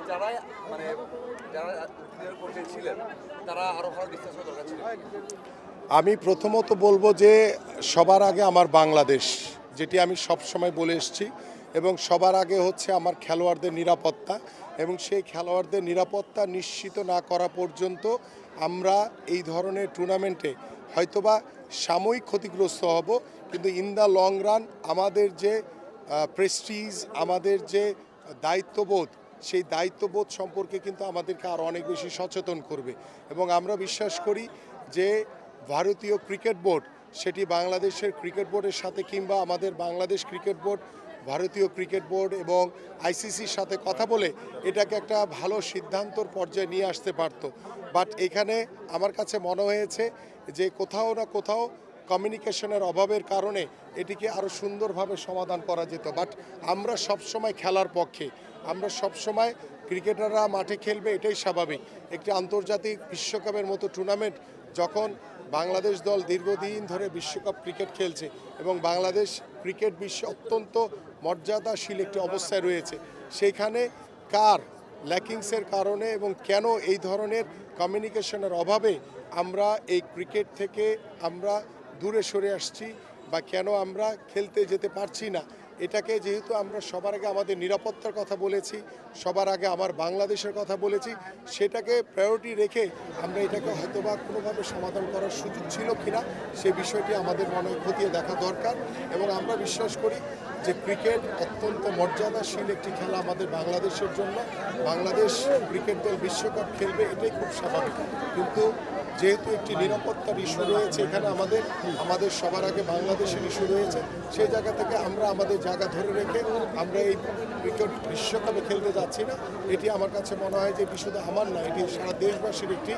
যারা মানে যারা প্লেয়ার কোচে ছিলেন তারা আরো ভালো ডিসকাস করা দরকার ছিল। আমি প্রথমত বলবো যে সবার আগে আমার বাংলাদেশ, যেটি আমি সব সময় বলে এসেছি, এবং সবার আগে হচ্ছে আমার খেলোয়াড়দের নিরাপত্তা, এবং সেই খেলোয়াড়দের নিরাপত্তা নিশ্চিত না করা পর্যন্ত আমরা এই ধরনের টুর্নামেন্টে হয়তোবা সাময়িক ক্ষতিগ্রস্ত হব, কিন্তু ইন দ্য লং রান আমাদের যে প্রেস্টিজ, আমাদের যে দায়িত্ববোধ, সেই দায়িত্ববোধ সম্পর্কে কিন্তু আমাদেরকে আরও অনেক বেশি সচেতন করবে। এবং আমরা বিশ্বাস করি যে ভারতীয় ক্রিকেট বোর্ড, সেটি বাংলাদেশের ক্রিকেট বোর্ডের সাথে কিংবা আমাদের বাংলাদেশ ক্রিকেট বোর্ড, ভারতীয় ক্রিকেট বোর্ড এবং আইসিসির সাথে কথা বলে এটাকে একটা ভালো সিদ্ধান্তর পর্যায়ে নিয়ে আসতে পারতো। বাট এখানে আমার কাছে মনে হয়েছে যে কোথাও না কোথাও কমিউনিকেশনের অভাবের কারণে এটিকে আরও সুন্দরভাবে সমাধান করা যেত। বাট আমরা সবসময় খেলার পক্ষে, আমরা সবসময় ক্রিকেটাররা মাঠে খেলবে, এটাই স্বাভাবিক। একটি আন্তর্জাতিক বিশ্বকাপের মতো টুর্নামেন্ট যখন বাংলাদেশ দল দীর্ঘদিন ধরে বিশ্বকাপ ক্রিকেট খেলছে এবং বাংলাদেশ ক্রিকেট বিশ্বে অত্যন্ত মর্যাদাশীল একটি অবস্থায় রয়েছে, সেইখানে কার ল্যাকিংসের কারণে এবং কেন এই ধরনের কমিউনিকেশনের অভাবে আমরা এই ক্রিকেট থেকে আমরা দূরে সরে আসছি বা কেন আমরা খেলতে যেতে পারছি না, এটাকে যেহেতু আমরা সবার আগে আমাদের নিরাপত্তার কথা বলেছি, সবার আগে আমার বাংলাদেশের কথা বলেছি, সেটাকে প্রায়োরিটি রেখে আমরা এটাকে হয়তোবা কোনোভাবে সমাধান করার সুযোগ ছিল কিনা সেই বিষয়টি আমাদের মনে খতিয়ে দেখা দরকার। এবং আমরা বিশ্বাস করি যে ক্রিকেট অত্যন্ত মর্যাদাশীল একটি খেলা আমাদের বাংলাদেশের জন্য। বাংলাদেশ ক্রিকেট দল বিশ্বকাপ খেলবে, এটাই খুব স্বাভাবিক। কিন্তু যেহেতু একটি নিরাপত্তার ইস্যু রয়েছে এখানে, আমাদের সবার আগে বাংলাদেশের ইস্যু রয়েছে, সেই জায়গা থেকে আমরা আমাদের জায়গা ধরে রেখে আমরা এই ক্রিকেট বিশ্বকাপে খেলতে যাচ্ছি না। এটি আমার কাছে মনে হয় যে শুধু আমার না, এটি সারা দেশবাসীর একটি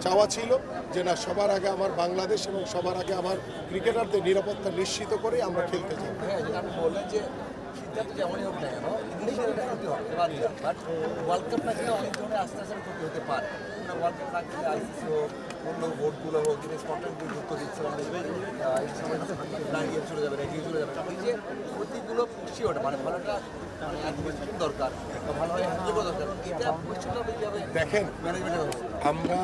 চাওয়া ছিল যে না, সবার আগে আমার বাংলাদেশ এবং সবার আগে আমার ক্রিকেটারদের নিরাপত্তা নিশ্চিত করে আমরা খেলতে যাই। হ্যাঁ, যেটা আপনি বললেন যে সিদ্ধান্ত যেমনই হোক না কেন ইনিশিয়াল একটা ক্ষতি হবে, বাদ দিলাম। বাট ওয়ার্ল্ড কাপ না খেলে অনেক ধরনের আস্তে আস্তে ক্ষতি হতে পারে। ওয়ার্ল্ড কাপ না খেলে আইসিসি হোক, অন্য বোর্ডগুলো হোক, যেটা স্কটল্যান্ড গুরুত্ব দিচ্ছে, এই সময় দাঁড়িয়ে চলে যাবে, এগিয়ে চলে যাবে, এই যে ক্ষতিগুলো পুষিয়ে ওঠে, মানে ভালোটা মানে অ্যাডমিনিস্ট্রেশন দরকার বা ভালোভাবে হ্যান্ডেল করা দরকার, এটা কোয়েশ্চেনটা কীভাবে দেখেন, ম্যানেজমেন্ট আমরা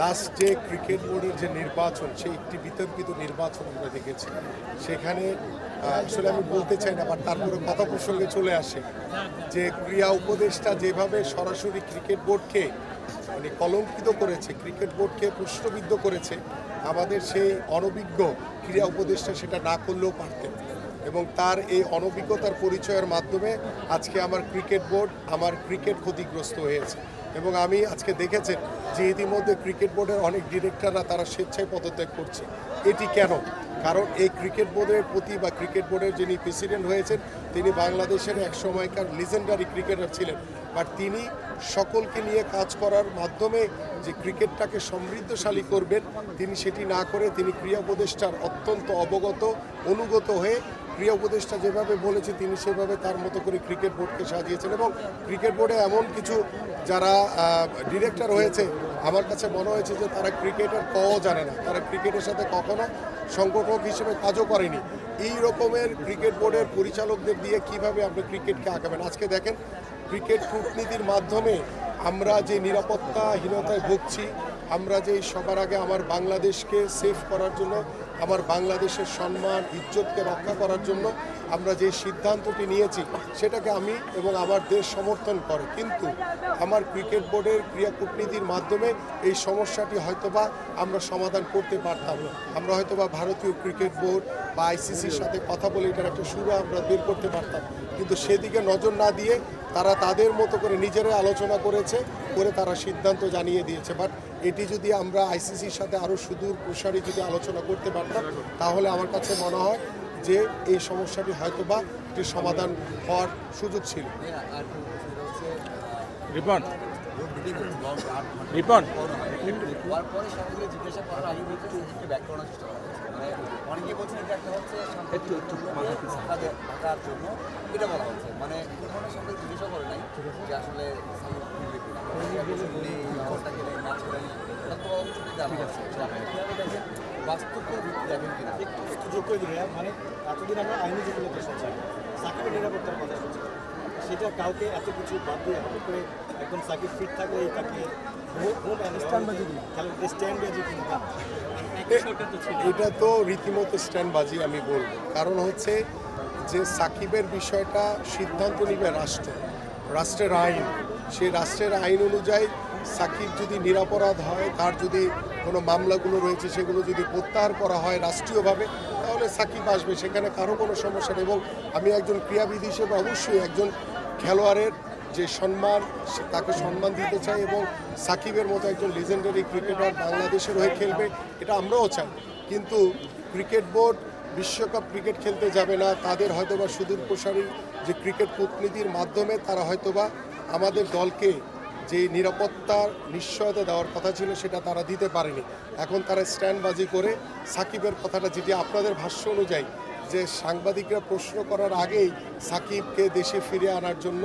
লাস্ট যে ক্রিকেট বোর্ডের যে নির্বাচন, সেই একটি বিতর্কিত নির্বাচন আমরা দেখেছি। সেখানে আসলে আমি বলতে চাই না, বাট তারপরে কথা প্রসঙ্গে চলে আসে যে ক্রীড়া উপদেষ্টা যেভাবে সরাসরি ক্রিকেট বোর্ডকে মানে কলঙ্কিত করেছে, ক্রিকেট বোর্ডকে প্রশ্নবিদ্ধ করেছে, আমাদের সেই অনভিজ্ঞ ক্রীড়া উপদেষ্টা সেটা না করলেও পারতেন। এবং তার এই অনভিজ্ঞতার পরিচয়ের মাধ্যমে আজকে আমার ক্রিকেট বোর্ড, আমার ক্রিকেট ক্ষতিগ্রস্ত হয়েছে। এবং আমি আজকে দেখেছেন যে ইতিমধ্যে ক্রিকেট বোর্ডের অনেক ডিরেক্টররা তারা স্বেচ্ছায় পদত্যাগ করছে। এটি কেন? কারণ এই ক্রিকেট বোর্ডের প্রতি বা ক্রিকেট বোর্ডের যিনি প্রেসিডেন্ট হয়েছেন তিনি বাংলাদেশের এক সময়কার লিজেন্ডারি ক্রিকেটার ছিলেন, বাট তিনি সকলকে নিয়ে কাজ করার মাধ্যমে যে ক্রিকেটটাকে সমৃদ্ধশালী করবেন তিনি সেটি না করে তিনি ক্রীড়া উপদেষ্টার অত্যন্ত অবগত অনুগত হয়ে ক্রীড়া উপদেষ্টা যেভাবে বলেছে তিনি সেভাবে তার মতো করে ক্রিকেট বোর্ডকে সাজিয়েছেন। এবং ক্রিকেট বোর্ডে এমন কিছু যারা ডিরেক্টর হয়েছে আমার কাছে মনে হয়েছে যে তারা ক্রিকেটের কও জানে না, তারা ক্রিকেটের সাথে কখনো সংগঠক হিসেবে কাজও করেনি। এই রকমের ক্রিকেট বোর্ডের পরিচালকদের দিয়ে কিভাবে আপনি ক্রিকেটকে আগাবেন? আজকে দেখেন ক্রিকেট কূটনীতির মাধ্যমে আমরা যে নিরাপত্তাহীনতায় ভুগছি, আমরা যে সবার আগে আমার বাংলাদেশকে সেভ করার জন্য, আমার বাংলাদেশের সম্মান ইজ্জতকে রক্ষা করার জন্য আমরা যে সিদ্ধান্তটি নিয়েছি সেটাকে আমি এবং আমার দেশ সমর্থন করে। কিন্তু আমার ক্রিকেট বোর্ডের ক্রীড়া কূটনীতির মাধ্যমে এই সমস্যাটি হয়তোবা আমরা সমাধান করতে পারতাম। আমরা হয়তোবা ভারতীয় ক্রিকেট বোর্ড বা আইসিসির সাথে কথা বলে এটার একটা শুরু আমরা বের করতে পারতাম, কিন্তু সেদিকে নজর না দিয়ে তারা তাদের মতো করে নিজেরাই আলোচনা করে তারা সিদ্ধান্ত জানিয়ে দিয়েছে। বাট এটি যদি আমরা আইসিসির সাথে আরও সুদূর প্রসারী যদি আলোচনা করতে পারতাম তাহলে আমার কাছে মনে হয় যে এই সমস্যাটি হয়তোবা একটি সমাধান হওয়ার সুযোগ ছিল। রিপন রিপন হওয়ার পরে সবাইকে জিজ্ঞাসা করার আগে বলতে নিজেকে ব্যাক করানোর চেষ্টা করা হচ্ছে। মানে অনেকে বলছেন এটা একটা হচ্ছে থাকার জন্য এটা বলা হচ্ছে, মানে কোনো সবাই জিজ্ঞাসা করে নাই যে আসলে ম্যাচ করেনি, এটা তো ছুটি দেওয়া হচ্ছে। বাস্তব করে ভিত্তি দেখেন কিনা একটু যোগ করে দিলে মানে এতদিন আমরা আইনি যেগুলো দেশে চাই সাকিবের নিরাপত্তার কথা শুনছি, সেটা কাউকে এত কিছু বাদ দিয়ে হঠাৎ করে একদম সাকিব ফিট থাকলে তাকে স্ট্যান্ডবাজি কিনবে। এটা তো রীতিমতো স্ট্যান্ডবাজি আমি বলবো, কারণ হচ্ছে যে সাকিবের বিষয়টা সিদ্ধান্ত নিবে রাষ্ট্র, রাষ্ট্রের আইন। সেই রাষ্ট্রের আইন অনুযায়ী সাকিব যদি নিরপরাধ হয়, তার যদি কোনো মামলাগুলো রয়েছে সেগুলো যদি প্রত্যাহার করা হয় রাষ্ট্রীয়ভাবে, তাহলে সাকিব আসবে, সেখানে কারো কোনো সমস্যা নেই। এবং আমি একজন ক্রীড়াবিদ হিসেবে অবশ্যই একজন খেলোয়াড়ের যে সম্মান, তাকে সম্মান দিতে চাই, এবং সাকিবের মতো একজন লিজেন্ডারি ক্রিকেটার বাংলাদেশের হয়ে খেলবে, এটা আমরাও চাই। কিন্তু ক্রিকেট বোর্ড বিশ্বকাপ ক্রিকেট খেলতে যাবে না, তাদের হয়তোবা সুদূর প্রসারী যে ক্রিকেট কূটনীতির মাধ্যমে তারা হয়তোবা আমাদের দলকে যে নিরাপত্তার নিশ্চয়তা দেওয়ার কথা ছিল সেটা তারা দিতে পারেনি। এখন তারা স্ট্যান্ডবাজি করে সাকিবের কথাটা, যেটি আপনাদের ভাষ্য অনুযায়ী যে সাংবাদিকরা প্রশ্ন করার আগেই সাকিবকে দেশে ফিরে আনার জন্য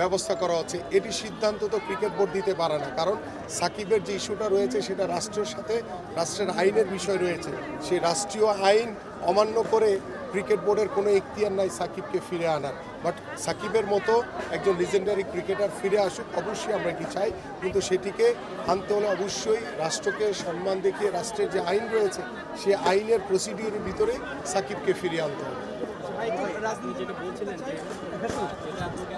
ব্যবস্থা করা হচ্ছে, এটি সিদ্ধান্ত তো ক্রিকেট বোর্ড দিতে পারে না। কারণ সাকিবের যে ইস্যুটা রয়েছে সেটা রাষ্ট্রের সাথে, রাষ্ট্রের আইনের বিষয় রয়েছে। সেই রাষ্ট্রীয় আইন অমান্য করে ক্রিকেট বোর্ডের কোনো এখতিয়ার নাই সাকিবকে ফিরে আনার। বাট সাকিবের মতো একজন লিজেন্ডারি ক্রিকেটার ফিরে আসুক, অবশ্যই আমরা এটি চাই, কিন্তু সেটিকে আনতে হলে অবশ্যই রাষ্ট্রকে সম্মান দেখিয়ে রাষ্ট্রের যে আইন রয়েছে সেই আইনের প্রসিডিউরের ভিতরে সাকিবকে ফিরিয়ে আনতে হবে। রাজনীতি যেটা বলছিলেন যে যেটা আপনাকে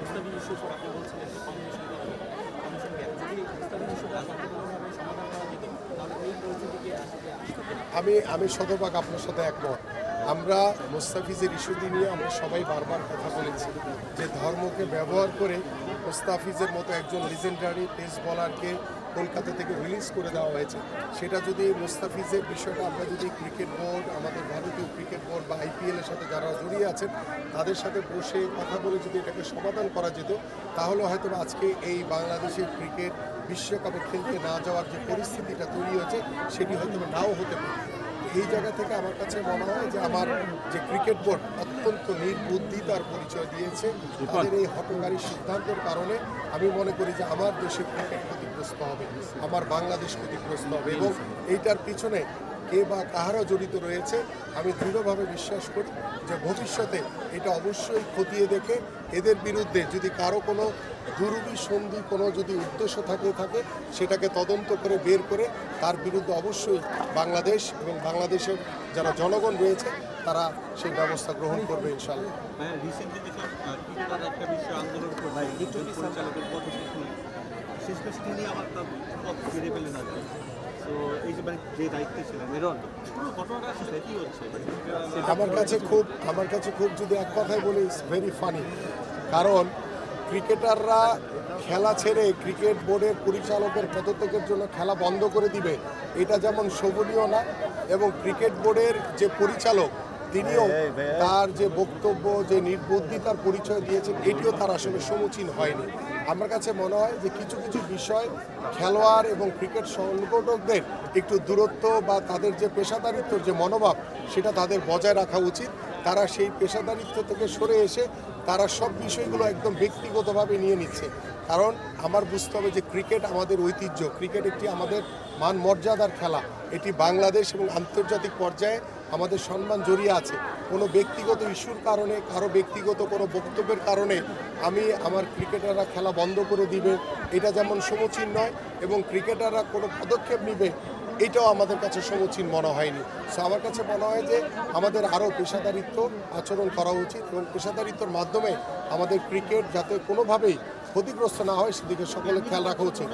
মুস্তাফিজ ইস্যুর পর আপনি বলছিলেন যে কমিশন গ্যাপ, যদি মুস্তাফিজ ইস্যুটা শান্তিপূর্ণভাবে সমাধান করা যেত তাহলে এই পরিস্থিতিকে আসলে আমি শতভাগ আপনার সাথে একমত। আমরা মুস্তাফিজের ইস্যুটি নিয়ে আমরা সবাই বারবার কথা বলেছি যে ধর্মকে ব্যবহার করে মুস্তাফিজের মতো একজন লিজেন্ডারি পেস বলারকে কলকাতা থেকে রিলিজ করে দেওয়া হয়েছে। সেটা যদি মুস্তাফিজের বিষয়টা আমরা যদি ক্রিকেট বোর্ড, আমাদের ভারতীয় ক্রিকেট বোর্ড বা আইপিএলের সাথে যারা জড়িয়ে আছেন তাদের সাথে বসে কথা বলে যদি এটাকে সমাধান করা যেত, তাহলে হয়তো আজকে এই বাংলাদেশের ক্রিকেট বিশ্বকাপে খেলতে না যাওয়ার যে পরিস্থিতিটা তৈরি হয়েছে সেটি হয়তো নাও হতে পারে। এই জায়গা থেকে আমার কাছে মনে হয় যে আমার যে ক্রিকেট বোর্ড অত্যন্ত নির্বুদ্ধিতার পরিচয় দিয়েছে। তাদের এই হঠকারী সিদ্ধান্তের কারণে আমি মনে করি যে আমার দেশের ক্রিকেট ক্ষতিগ্রস্ত হবে, আমার বাংলাদেশ ক্ষতিগ্রস্ত হবে, এবং এইটার পিছনে কে বা কাহারা জড়িত রয়েছে আমি দৃঢ়ভাবে বিশ্বাস করি যে ভবিষ্যতে এটা অবশ্যই খতিয়ে দেখে এদের বিরুদ্ধে যদি কারো কোনো দুরভিসন্ধি কোনো যদি উদ্দেশ্য থাকে সেটাকে তদন্ত করে বের করে তার বিরুদ্ধে অবশ্যই বাংলাদেশ এবং বাংলাদেশের যারা জনগণ রয়েছে তারা সেই ব্যবস্থা গ্রহণ করবে ইনশাআল্লাহ। রিসেন্টলি যেসব ক্রিকেটার একটা বিশ্ব আন্দোলন করছে পরিচালকের পদক্ষেপ নিয়ে, শেষমেশ তিনি আবার তার পদ ফিরে পেলেন আর কি। তো এই যে যে দায়িত্বে ছিলেন পুরো ঘটনাটা আসলে কী হচ্ছে? আমার কাছে খুব যদি এক কথায় বলি, ইটস ভেরি ফানি। কারণ ক্রিকেটাররা খেলা ছেড়ে ক্রিকেট বোর্ডের পরিচালকের পদত্যাগের জন্য খেলা বন্ধ করে দিবে, এটা যেমন শোভনীয় না, এবং ক্রিকেট বোর্ডের যে পরিচালক তিনিও তার যে বক্তব্য, যে নির্বুদ্ধিতার পরিচয় দিয়েছেন, এটিও তার আসলে সমীচীন হয়নি। আমার কাছে মনে হয় যে কিছু কিছু বিষয় খেলোয়াড় এবং ক্রিকেট সংগঠকদের একটু দূরত্ব বা তাদের যে পেশাদারিত্বর যে মনোভাব সেটা তাদের বজায় রাখা উচিত। তারা সেই পেশাদারিত্ব থেকে সরে এসে তারা সব বিষয়গুলো একদম ব্যক্তিগতভাবে নিয়ে নিচ্ছে। কারণ আমার বুঝতে হবে যে ক্রিকেট আমাদের ঐতিহ্য, ক্রিকেট একটি আমাদের মান মর্যাদার খেলা, এটি বাংলাদেশ এবং আন্তর্জাতিক পর্যায়ে আমাদের সম্মান জড়িয়ে আছে। কোনো ব্যক্তিগত ইস্যুর কারণে, কারো ব্যক্তিগত কোনো বক্তব্যের কারণে আমি আমার ক্রিকেটাররা খেলা বন্ধ করে দিবে, এটা যেমন সমীচীন নয়, এবং ক্রিকেটাররা কোনো পদক্ষেপ নেবে এটাও আমাদের কাছে সমীচীন মনে হয়নি। সো আমার কাছে মনে হয় যে আমাদের আরও পেশাদারিত্ব আচরণ করা উচিত, এবং পেশাদারিত্বর মাধ্যমে আমাদের ক্রিকেট যাতে কোনোভাবেই ক্ষতিগ্রস্ত না হয় সেদিকে সকলে খেয়াল রাখা উচিত।